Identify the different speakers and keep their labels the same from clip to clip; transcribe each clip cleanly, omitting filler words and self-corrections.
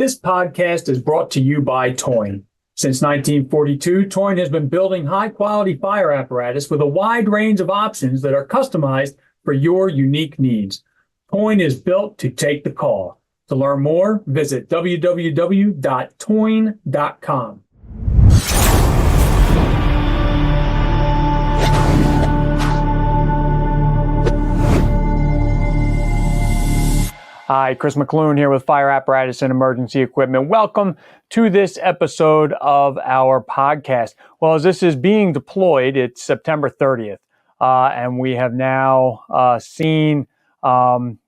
Speaker 1: This podcast is brought to you by Toyn. Since 1942, Toyn has been building high-quality fire apparatus with a wide range of options that are customized for your unique needs. Toyn is built to take the call. To learn more, visit www.toyn.com. Hi, Chris McClune here with Fire Apparatus and Emergency Equipment. Welcome to this episode of our podcast. Well, as this is being deployed, it's September 30th, and we have now seen Hurricane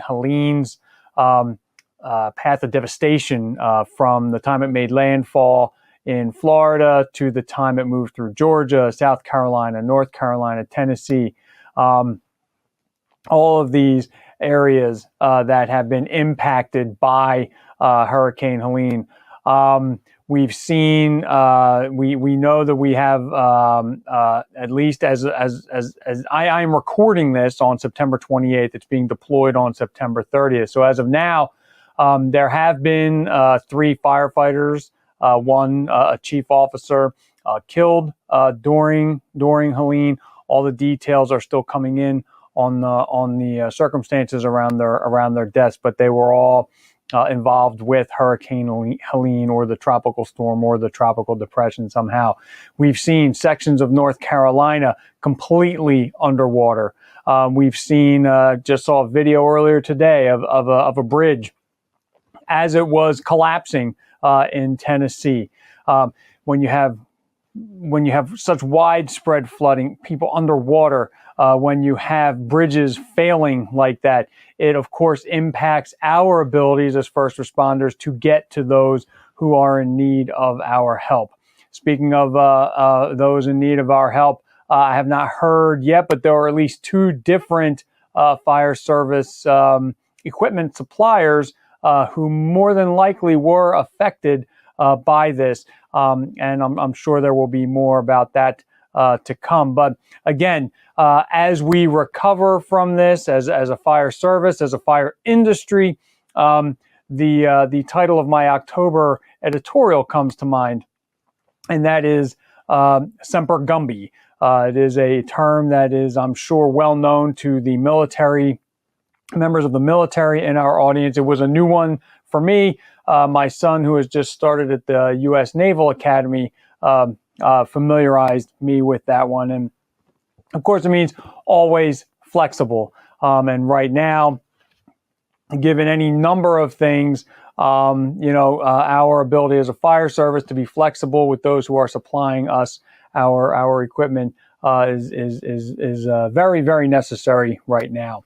Speaker 1: Helene's path of devastation from the time it made landfall in Florida to the time it moved through Georgia, South Carolina, North Carolina, Tennessee. All of these areas that have been impacted by Hurricane Helene. We've seen, we know that we have, at least as I am recording this on September 28th, it's being deployed on September 30th. So as of now, there have been 3 firefighters, one a chief officer killed during Helene. All the details are still coming in on the circumstances around their deaths, but they were all involved with Hurricane Helene or the tropical storm or the tropical depression somehow. We've seen sections of North Carolina completely underwater. We've seen, just saw a video earlier today of a bridge as it was collapsing in Tennessee. When you have such widespread flooding, people underwater, when you have bridges failing like that, it of course impacts our abilities as first responders to get to those who are in need of our help. Speaking of those in need of our help, I have not heard yet, but there are at least 2 different fire service equipment suppliers who more than likely were affected by this. And I'm sure there will be more about that to come. But again, as we recover from this, as a fire service, as a fire industry, the title of my October editorial comes to mind, and that is Semper Gumby. It is a term that is, I'm sure, well known to the military, members of the military in our audience. It was a new one for me. My son, who has just started at the U.S. Naval Academy, familiarized me with that one. And of course, it means always flexible. And right now, given any number of things, our ability as a fire service to be flexible with those who are supplying us our equipment is very, very necessary right now.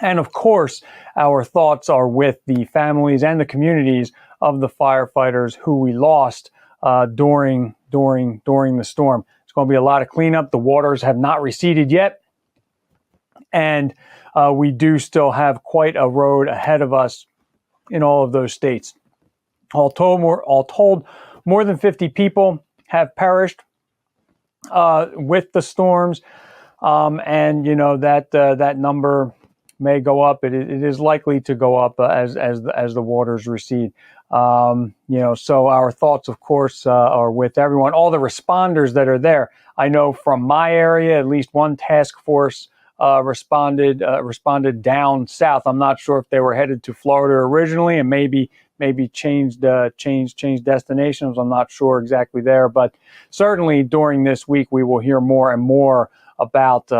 Speaker 1: And of course, our thoughts are with the families and the communities of the firefighters who we lost during the storm. It's going to be a lot of cleanup. The waters have not receded yet, and we do still have quite a road ahead of us in all of those states. All told, more than 50 people have perished with the storms, and that number may go up. It is likely to go up as the waters recede. So our thoughts, of course, are with everyone, all the responders that are there. I know from my area, at least one task force responded down south. I'm not sure if they were headed to Florida originally and maybe changed destinations. I'm not sure exactly there, but certainly during this week we will hear more and more about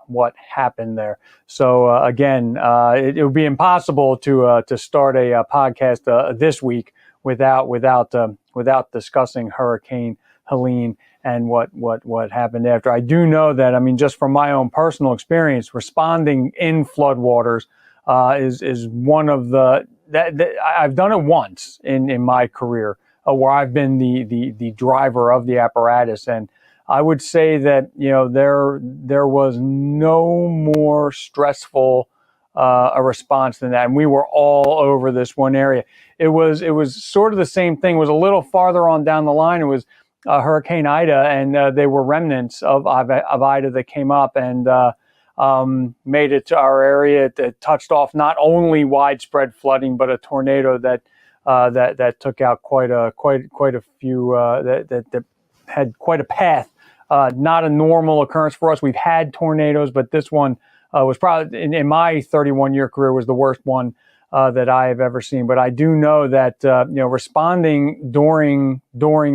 Speaker 1: what happened there. So again, it would be impossible to start a podcast this week without discussing Hurricane Helene and what happened after. I do know that, just from my own personal experience, responding in floodwaters is one of that I've done it once in my career where I've been the driver of the apparatus, and I would say that there was no more stressful a response than that, and we were all over this one area. It was sort of the same thing. It was a little farther on down the line. It was Hurricane Ida, and they were remnants of Ida that came up, and made it to our area. It touched off not only widespread flooding, but a tornado that took out quite a few that had quite a path. Not a normal occurrence for us. We've had tornadoes, but this one was probably in my 31-year career was the worst one that I have ever seen. But I do know that responding during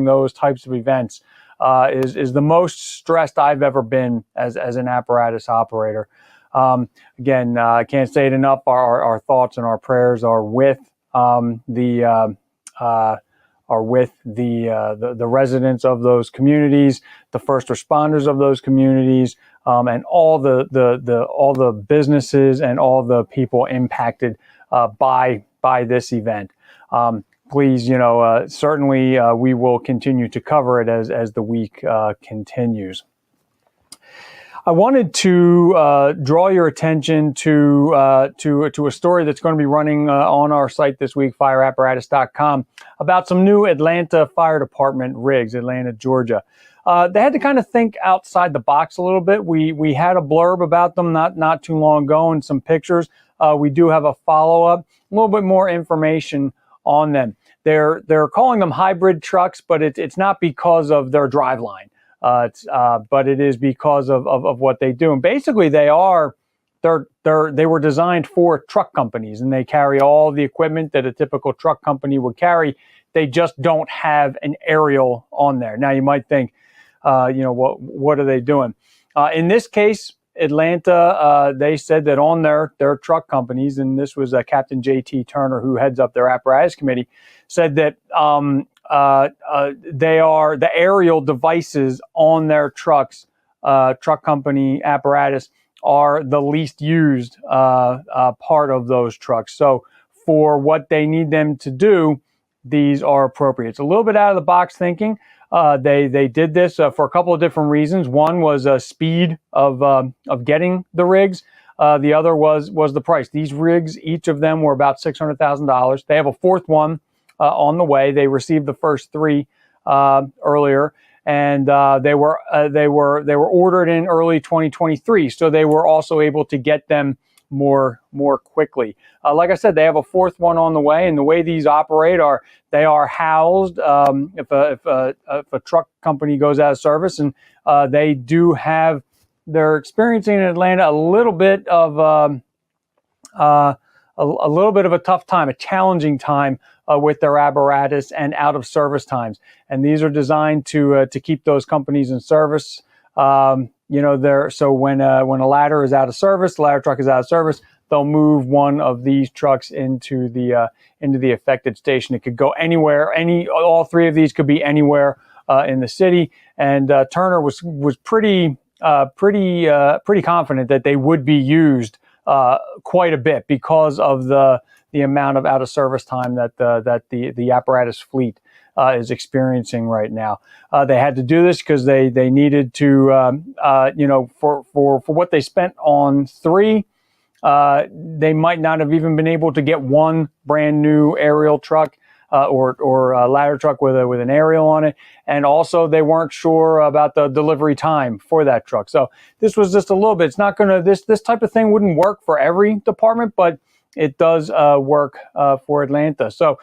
Speaker 1: those types of events is the most stressed I've ever been as an apparatus operator. Again, I can't say it enough. Our thoughts and our prayers are with the residents of those communities, the first responders of those communities, and all the businesses and all the people impacted by this event. Please, certainly we will continue to cover it as the week continues. I wanted to draw your attention to a story that's going to be running on our site this week, fireapparatus.com, about some new Atlanta Fire Department rigs, Atlanta, Georgia. They had to kind of think outside the box a little bit. We had a blurb about them not too long ago and some pictures. We do have a follow-up, a little bit more information on them. They're calling them hybrid trucks, but it's not because of their driveline. But it is because of what they do. And basically they were designed for truck companies, and they carry all the equipment that a typical truck company would carry. They just don't have an aerial on there. Now you might think, what are they doing? In this case, Atlanta, they said that on their truck companies, and this was Captain J.T. Turner, who heads up their apparatus committee, said that they are the aerial devices on their trucks, truck company apparatus, are the least used part of those trucks. So for what they need them to do, these are appropriate. It's a little bit out of the box thinking. They did this for a couple of different reasons. One was speed of getting the rigs. The other was the price. These rigs, each of them were about $600,000. They have a fourth one on the way. They received the first three earlier, and they were ordered in early 2023. So they were also able to get them more quickly. Like I said, they have a fourth one on the way, and the way these operate they are housed if a truck company goes out of service, and they're experiencing in Atlanta a little bit of a tough time, a challenging time with their apparatus and out of service times. And these are designed to keep those companies in service. So when a ladder is out of service, the ladder truck is out of service, they'll move one of these trucks into the affected station. It could go anywhere. All three of these could be anywhere in the city. And Turner was pretty confident that they would be used quite a bit because of the amount of out of service time that the apparatus fleet is experiencing right now. They had to do this because they needed to, for what they spent on three, they might not have even been able to get one brand new aerial truck or a ladder truck with an aerial on it. And also they weren't sure about the delivery time for that truck. So this was just a little bit. It's not going to, this type of thing wouldn't work for every department, but it does work for Atlanta. So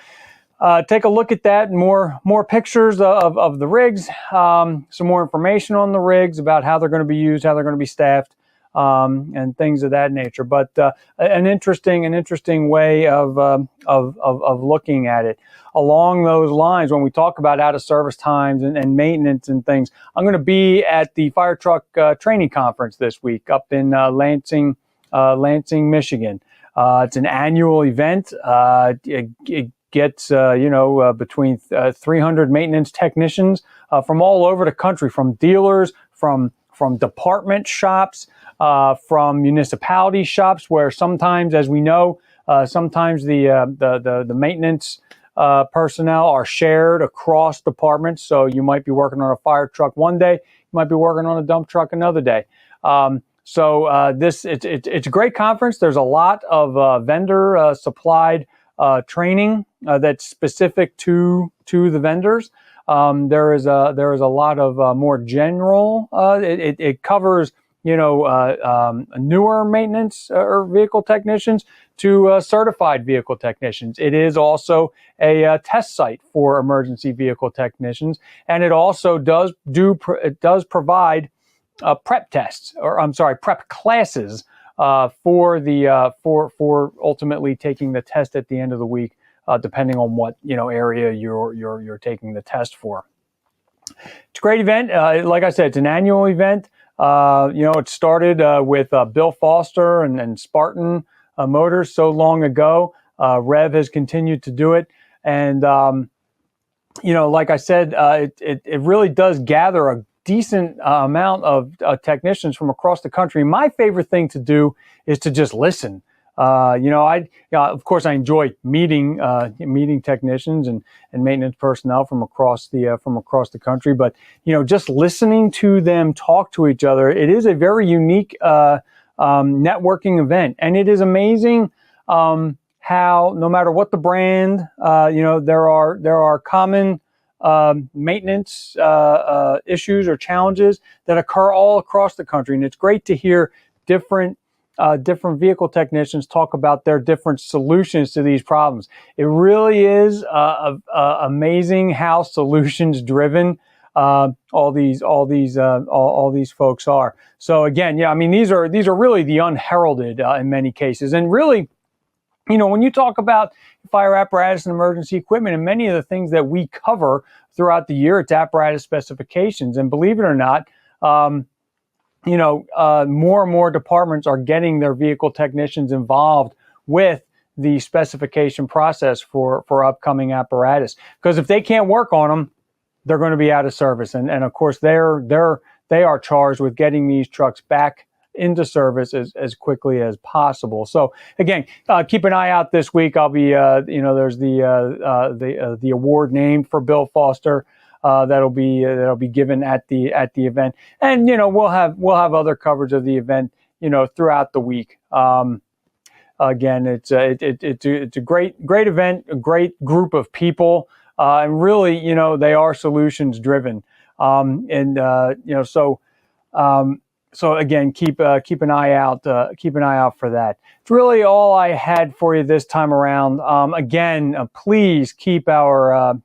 Speaker 1: take a look at that. More pictures of the rigs, some more information on the rigs about how they're going to be used, how they're going to be staffed, and things of that nature. But an interesting way of looking at it. Along those lines, when we talk about out of service times and maintenance and things, I'm going to be at the fire truck training conference this week up in Lansing, Michigan. It's an annual event. It gets between 300 maintenance technicians from all over the country, from dealers, from department shops, from municipality shops, where sometimes, as we know, sometimes the maintenance personnel are shared across departments. So you might be working on a fire truck one day, you might be working on a dump truck another day. It's a great conference. There's a lot of vendor supplied training that's specific to the vendors. There is a lot of more general. It covers newer maintenance or vehicle technicians to certified vehicle technicians. It is also a test site for emergency vehicle technicians, and it also does provide prep tests, or I'm sorry, prep classes for ultimately taking the test at the end of the week, depending on what area you're taking the test for. It's a great event. Like I said, it's an annual event. It started with Bill Foster and Spartan Motors so long ago. Rev has continued to do it, and like I said, it really does gather a decent amount of technicians from across the country. My favorite thing to do is to just listen. Of course, I enjoy meeting technicians and maintenance personnel from across the country. But just listening to them talk to each other, it is a very unique networking event, and it is amazing how no matter what the brand, there are common maintenance issues or challenges that occur all across the country, and it's great to hear different vehicle technicians talk about their different solutions to these problems. It really is amazing how solutions driven all these folks are. So again, these are really the unheralded in many cases, and really, when you talk about fire apparatus and emergency equipment and many of the things that we cover throughout the year, it's apparatus specifications, and believe it or not, more and more departments are getting their vehicle technicians involved with the specification process for upcoming apparatus. Because if they can't work on them, they're going to be out of service. And of course, they are charged with getting these trucks back into service as quickly as possible. So again, keep an eye out this week. I'll be, there's the award named for Bill Foster. That'll be given at the event, and we'll have other coverage of the event throughout the week. Again, it's a great event, a great group of people, and really they are solutions driven, So again, keep an eye out for that. It's really all I had for you this time around. Again, please keep our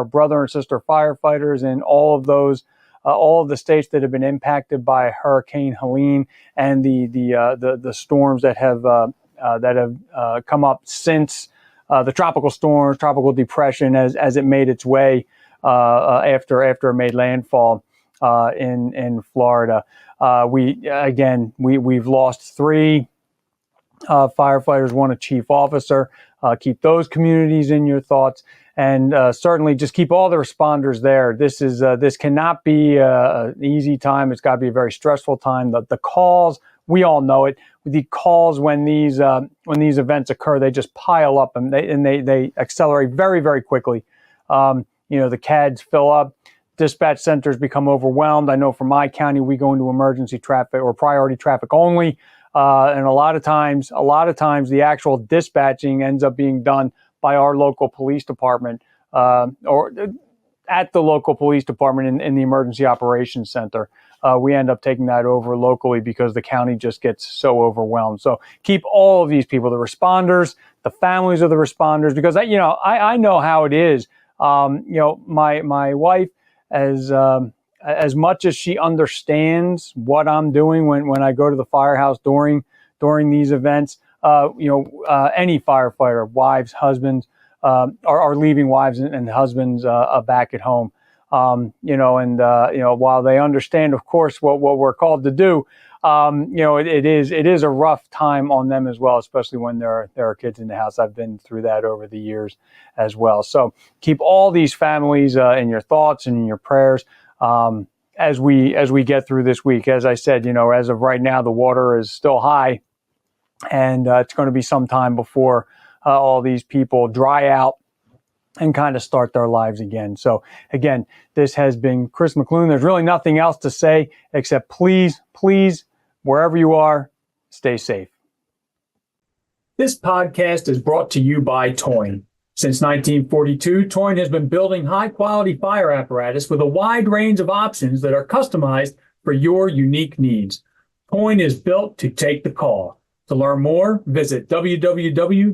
Speaker 1: brother and sister firefighters in all of the states that have been impacted by Hurricane Helene and the storms that have come up since the tropical depression as it made its way after it made landfall in Florida. We've lost 3 firefighters, 1 a chief officer. Keep those communities in your thoughts, and certainly just keep all the responders there. This cannot be an easy time. It's got to be a very stressful time. The calls, we all know it. The calls when these events occur, they just pile up and they accelerate very, very quickly. The CADs fill up. Dispatch centers become overwhelmed. I know from my county, we go into emergency traffic or priority traffic only. And a lot of times the actual dispatching ends up being done by our local police department, or at the local police department in the emergency operations center. We end up taking that over locally because the county just gets so overwhelmed. So keep all of these people, the responders, the families of the responders, because I know how it is. My wife, as much as she understands what I'm doing when I go to the firehouse during these events, any firefighter, wives, husbands, are leaving wives and husbands back at home. While they understand, of course, what we're called to do, it is a rough time on them as well, especially when there are kids in the house. I've been through that over the years as well. So keep all these families in your thoughts and in your prayers as we get through this week. As I said, as of right now, the water is still high, and it's going to be some time before all these people dry out and kind of start their lives again. So again, this has been Chris McClune. There's really nothing else to say except please, wherever you are, stay safe. This podcast is brought to you by Toyne. Since 1942, Toyne has been building high-quality fire apparatus with a wide range of options that are customized for your unique needs.
Speaker 2: Toin is built to take the call. To learn more, visit www.toin.com.